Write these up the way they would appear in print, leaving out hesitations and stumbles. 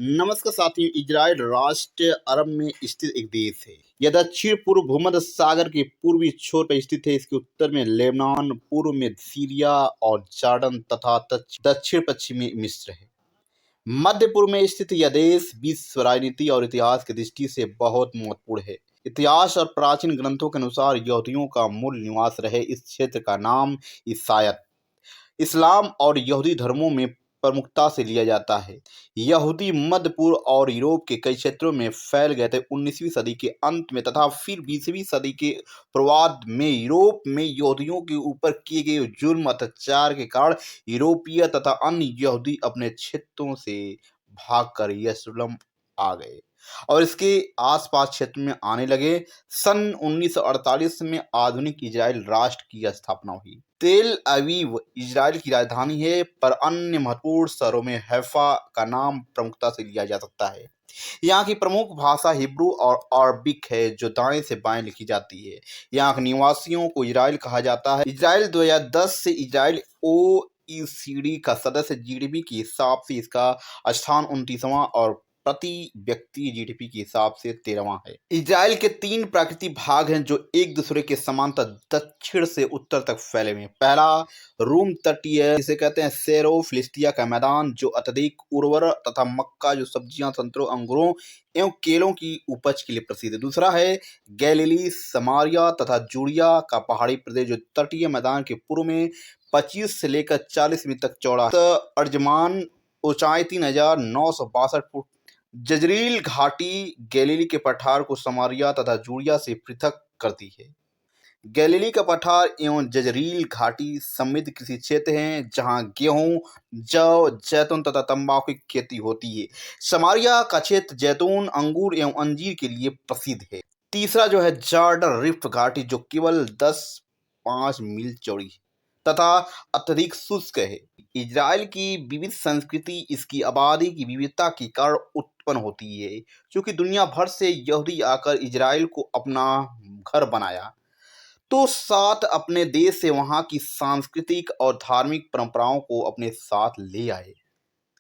नमस्कार साथियों। इजराइल राष्ट्र अरब में स्थित एक देश है। यह दक्षिण पूर्व भूमध्य सागर के पूर्वी छोर पर स्थित है। इसके उत्तर में लेबनान, पूर्व में सीरिया और जॉर्डन तथा दक्षिण पश्चिम में मिस्र है। मध्य पूर्व में स्थित यह देश विश्व राजनीति और इतिहास की दृष्टि से बहुत महत्वपूर्ण है। इतिहास और प्राचीन ग्रंथों के अनुसार यहूदियों का मूल निवास रहे इस क्षेत्र का नाम ईसायत इस्लाम और यहूदी धर्मों में प्रमुखता से लिया जाता है। यहूदी मध्य पूर्व और यूरोप के कई क्षेत्रों में फैल गए थे। 19वीं सदी के अंत में तथा फिर 20वीं सदी के पूर्वार्ध में यूरोप में यहूदियों के ऊपर किए गए जुर्म अत्याचार के कारण यूरोपीय तथा अन्य यहूदी अपने क्षेत्रों से भागकर यरूशलेम आ गए और इसके आसपास क्षेत्र में आने लगे। सन 1948 में आधुनिक इजराइल राष्ट्र की स्थापना हुई। तेल अवीव इजराइल की राजधानी है, पर अन्य महत्वपूर्ण शहरों में हैफा का नाम प्रमुखता से लिया जा सकता है। यहाँ की प्रमुख भाषा हिब्रू और अरबिक है, जो दाएं से बाएं लिखी जाती है। यहाँ के निवासियों को इजराइल कहा जाता है। इजराइल 2010 से इजराइल OECD का सदस्य। जीडीपी के हिसाब से इसका स्थान 29वां और प्रति व्यक्ति जीडीपी के हिसाब से 13वां है। इजराइल के 3 प्राकृतिक भाग हैं जो एक दूसरे के समांतर दक्षिण से उत्तर तक फैले हुए हैं। पहला रूम तटीय, जिसे कहते हैं सेरो फिलिस्तिया का मैदान, जो अत्यधिक उर्वर तथा मक्का, जो सब्जियां, संतरों, अंगूरों एवं केलों की उपज के लिए प्रसिद्ध है। दूसरा है गैलिली, समारिया तथा जूडिया का पहाड़ी प्रदेश, जो तटीय मैदान के पूर्व में 25 से लेकर 40 मीटर तक चौड़ा है। अर्जमान ऊंचाई 3962 फुट। जजरील घाटी गैलिली के पठार को समारिया तथा जूडिया से पृथक करती है। गैलिली का पठार एवं जजरील घाटी समृद्ध कृषि क्षेत्र हैं, जहां गेहूं, जौ, जैतून तथा तंबाकू की खेती होती है। समारिया का क्षेत्र जैतून, अंगूर एवं अंजीर के लिए प्रसिद्ध है। तीसरा जो है जॉर्डन रिफ्ट घाटी, जो केवल 10.5 मील चौड़ी है तथा अत्यधिक शुष्क है। इजराइल की विविध संस्कृति इसकी आबादी की विविधता के कारण उत्पन्न होती है, क्योंकि दुनिया भर से यहूदी आकर इजराइल को अपना घर बनाया, तो साथ अपने देश से वहां की सांस्कृतिक और धार्मिक परंपराओं को अपने साथ ले आए,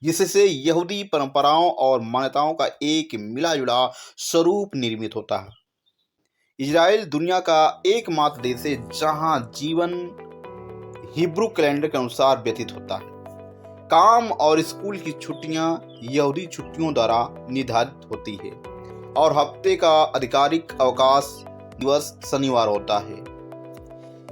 जिससे यहूदी परंपराओं और मान्यताओं का एक मिला जुला स्वरूप निर्मित होता है। इजराइल दुनिया का एकमात्र देश है जहां जीवन हिब्रू कैलेंडर के अनुसार व्यतीत होता है। काम और स्कूल की छुट्टियां यहूदी छुट्टियों द्वारा निर्धारित होती है और हफ्ते का आधिकारिक अवकाश दिवस शनिवार होता है।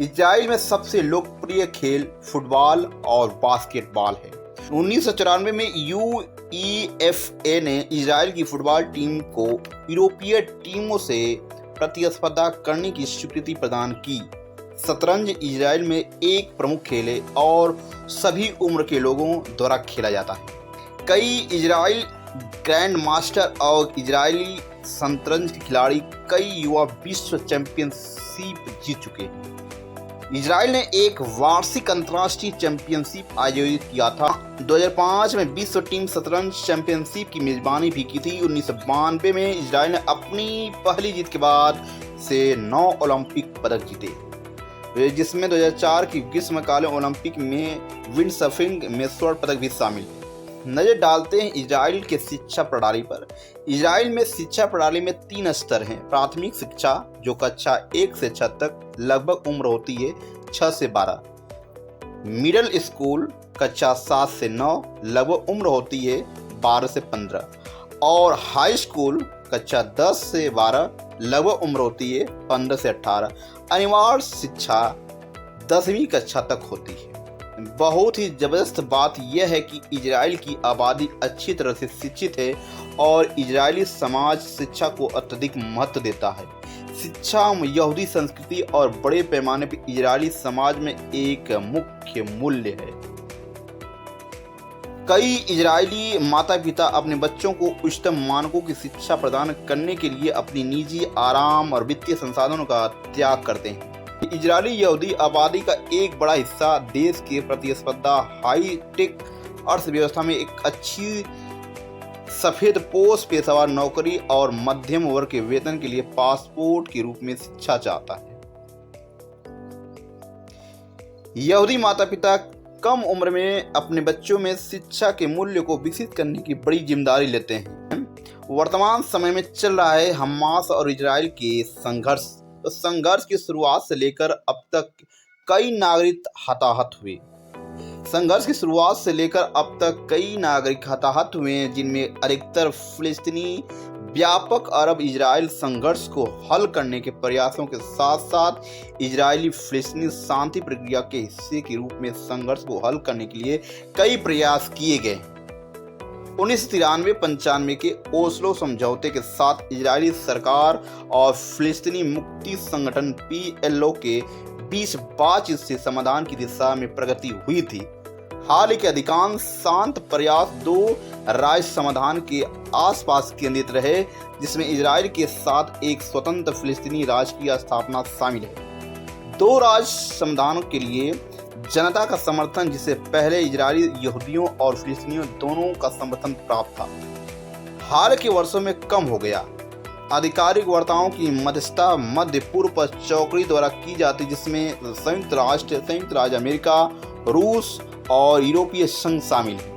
इजराइल में सबसे लोकप्रिय खेल फुटबॉल और बास्केटबॉल है। 1994 में यूईएफए ने इजराइल की फुटबॉल टीम को यूरोपीय टीमों से प्रतिस्पर्धा करने की स्वीकृति प्रदान की। शतरंज इजराइल में एक प्रमुख खेल है और सभी उम्र के लोगों द्वारा खेला जाता है। कई इजराइल ग्रैंड मास्टर और इजरायली शतरंज के खिलाड़ी कई युवा विश्व चैंपियनशिप जीत चुके हैं। इजराइल ने एक वार्षिक अंतर्राष्ट्रीय चैंपियनशिप आयोजित किया था। 2005 में विश्व टीम शतरंज चैंपियनशिप की मेजबानी भी की थी। 1992 में इजराइल ने अपनी पहली जीत के बाद से 9 ओलंपिक पदक जीते, जिसमें 2004 की ग्रीष्मकालीन ओलंपिक में विंडसर्फिंग में स्वर्ण पदक भी शामिल है। नजर डालते हैं इजराइल के शिक्षा प्रणाली पर। इजराइल में शिक्षा प्रणाली में 3 स्तर हैं। प्राथमिक शिक्षा, जो कक्षा 1 से 6 तक लगभग उम्र होती है 6 से 12। मिडिल स्कूल, कक्षा 7 से 9 लगभग उम्र होती है 12 से 15। और हाई स्कूल, कक्षा 10 से 12 लगभग उम्र होती है 15 से 18। अनिवार्य शिक्षा 10वीं कक्षा तक होती है। बहुत ही जबरदस्त बात यह है कि इजराइल की आबादी अच्छी तरह से शिक्षित है और इजरायली समाज शिक्षा को अत्यधिक महत्व देता है। शिक्षा यहूदी संस्कृति और बड़े पैमाने पर इजरायली समाज में एक मुख्य मूल्य है। कई इजरायली माता पिता अपने बच्चों को उच्चतम मानकों की शिक्षा प्रदान करने के लिए अपनी निजी आराम और वित्तीय संसाधनों का त्याग करते हैं। इजरायली यहूदी आबादी का एक बड़ा हिस्सा देश के प्रतिस्पर्धा हाई-टेक अर्थव्यवस्था में एक अच्छी सफेद-पोश पेशेवर नौकरी और मध्यम वर्ग के वेतन के लिए पासपोर्ट के रूप में शिक्षा चाहता है। यहूदी माता पिता कम उम्र में अपने बच्चों में शिक्षा के मूल्य को विकसित करने की बड़ी जिम्मेदारी लेते हैं। वर्तमान समय में चल रहा है हमास और इजराइल के संघर्ष। तो संघर्ष की शुरुआत से लेकर अब तक कई नागरिक हताहत हुए। संघर्ष की शुरुआत से लेकर अब तक कई नागरिक हताहत हुए हैं, जिनमें अधिकतर फिलिस्तीनी। व्यापक अरब इजराइल संघर्ष को हल करने के प्रयासों के साथ साथ इजरायली फिलिस्तीनी शांति प्रक्रिया के हिस्से के रूप में संघर्ष को हल करने के लिए कई प्रयास किए गए। 1993-95 के ओस्लो समझौते के साथ इजरायली सरकार और फिलिस्तीनी मुक्ति संगठन PLO के बीच बातचीत से समाधान की दिशा में प्रगति हुई थी। हाल के अधिकांश शांत प्रयास दो राज्य समाधान के आसपास केंद्रित रहे, जिसमें इजराइल के साथ एक स्वतंत्र फिलिस्तीनी राज्य की स्थापना शामिल है। दो राज्य समाधान के लिए जनता का समर्थन, जिसे पहले इजरायली यहूदियों और फिलिस्तीनियों दोनों का समर्थन प्राप्त था, हाल के वर्षों में कम हो गया। आधिकारिक वार्ताओं की मध्यस्थता मध्य पूर्व पर चौकड़ी द्वारा की जाती, जिसमें संयुक्त राज्य अमेरिका, रूस और यूरोपीय संघ शामिल है।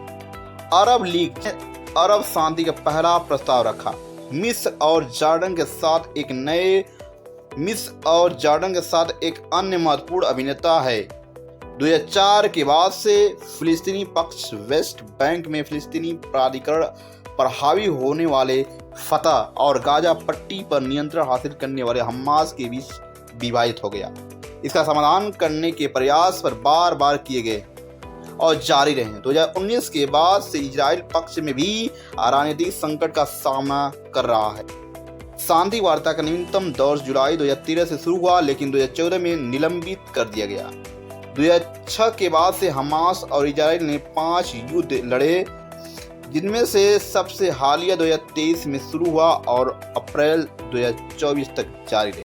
अरब लीग ने अरब शांति का पहला प्रस्ताव रखा। मिस्र और जॉर्डन के साथ एक अन्य महत्वपूर्ण अभिनेता है। 2004 के बाद से फिलिस्तीनी पक्ष वेस्ट बैंक में फिलिस्तीनी प्राधिकरण पर हावी होने वाले फतह और गाजा पट्टी पर नियंत्रण हासिल करने वाले हमास के बीच विभाजित हो गया। इसका समाधान करने के प्रयास पर बार बार किए गए और जारी रहे। 2019 के बाद से इजराइल पक्ष में भी राजनीतिक संकट का सामना कर रहा है। शांति वार्ता का नवीनतम दौर जुलाई 2013 से शुरू हुआ, लेकिन 2014 में निलंबित कर दिया गया। 2006 के बाद से हमास और इजराइल ने 5 युद्ध लड़े, जिनमें से सबसे हालिया 2023 में शुरू हुआ और अप्रैल 2024 तक जारी रहे।